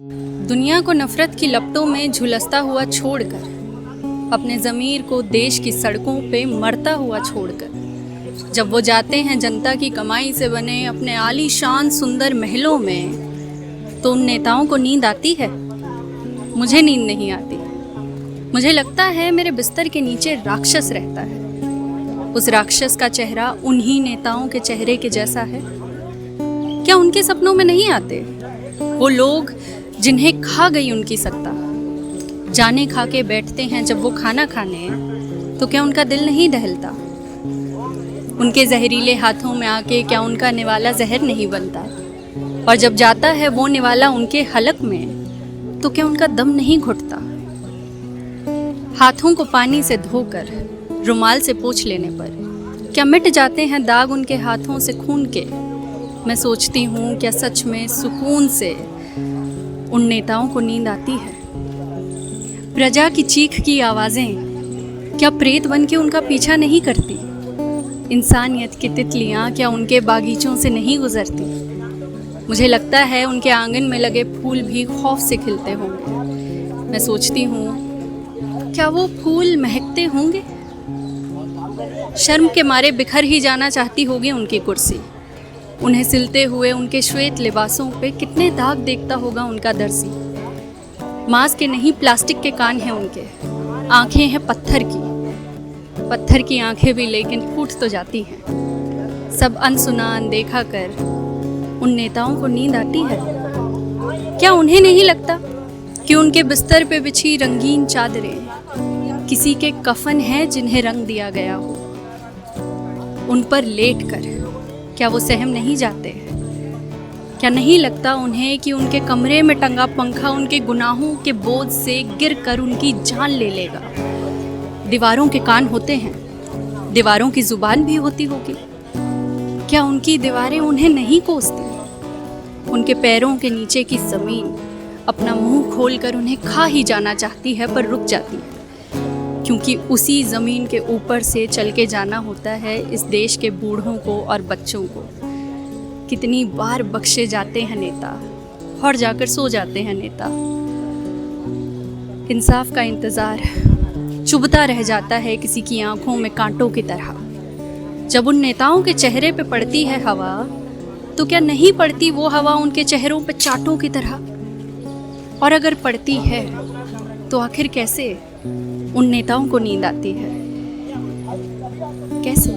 दुनिया को नफरत की लपटों में झुलसता हुआ छोड़कर, अपने ज़मीर को देश की सड़कों पे मरता हुआ छोड़कर, जब वो जाते हैं जनता की कमाई से बने अपने आलीशान सुंदर महलों में, तो उन नेताओं को नींद आती है। मुझे नींद नहीं आती। मुझे लगता है मेरे बिस्तर के नीचे राक्षस रहता है। उस राक्षस का चेहरा उन्हीं नेताओं के चेहरे के जैसा है। क्या उनके सपनों में नहीं आते वो लोग जिन्हें खा गई उनकी सत्ता? जाने खा के बैठते हैं जब वो खाना खाने, तो क्या उनका दिल नहीं दहलता? उनके जहरीले हाथों में आके क्या उनका निवाला जहर नहीं बनता? और जब जाता है वो निवाला उनके हलक में, तो क्या उनका दम नहीं घुटता? हाथों को पानी से धोकर रुमाल से पोंछ लेने पर क्या मिट जाते हैं दाग उनके हाथों से खून के? मैं सोचती हूँ, क्या सच में सुकून से उन नेताओं को नींद आती है? प्रजा की चीख की आवाज़ें क्या प्रेत बन के उनका पीछा नहीं करती? इंसानियत की तितलियाँ क्या उनके बागीचों से नहीं गुजरती? मुझे लगता है उनके आंगन में लगे फूल भी खौफ से खिलते होंगे। मैं सोचती हूँ, क्या वो फूल महकते होंगे? शर्म के मारे बिखर ही जाना चाहती होगी उनकी कुर्सी। उन्हें सिलते हुए उनके श्वेत लिबासों पे कितने दाग देखता होगा उनका दर्जी। मांस के नहीं प्लास्टिक के कान हैं उनके, आंखें हैं पत्थर की आंखें भी लेकिन फूट तो जाती हैं। सब अनसुना अनदेखा कर उन नेताओं को नींद आती है। क्या उन्हें नहीं लगता कि उनके बिस्तर पे बिछी रंगीन चादरें किसी के कफन हैं जिन्हें रंग दिया गया हो? उन पर लेट कर क्या वो सहम नहीं जाते? क्या नहीं लगता उन्हें कि उनके कमरे में टंगा पंखा उनके गुनाहों के बोझ से गिर कर उनकी जान ले लेगा? दीवारों के कान होते हैं, दीवारों की जुबान भी होती होगी। क्या उनकी दीवारें उन्हें नहीं कोसती? उनके पैरों के नीचे की जमीन अपना मुंह खोलकर उन्हें खा ही जाना चाहती है, पर रुक जाती है, क्योंकि उसी ज़मीन के ऊपर से चल के जाना होता है इस देश के बूढ़ों को और बच्चों को। कितनी बार बख्शे जाते हैं नेता और जाकर सो जाते हैं नेता। इंसाफ का इंतज़ार चुभता रह जाता है किसी की आंखों में कांटों की तरह। जब उन नेताओं के चेहरे पे पड़ती है हवा, तो क्या नहीं पड़ती वो हवा उनके चेहरों पे चांटों की तरह? और अगर पड़ती है तो आखिर कैसे उन नेताओं को नींद आती है? कैसे?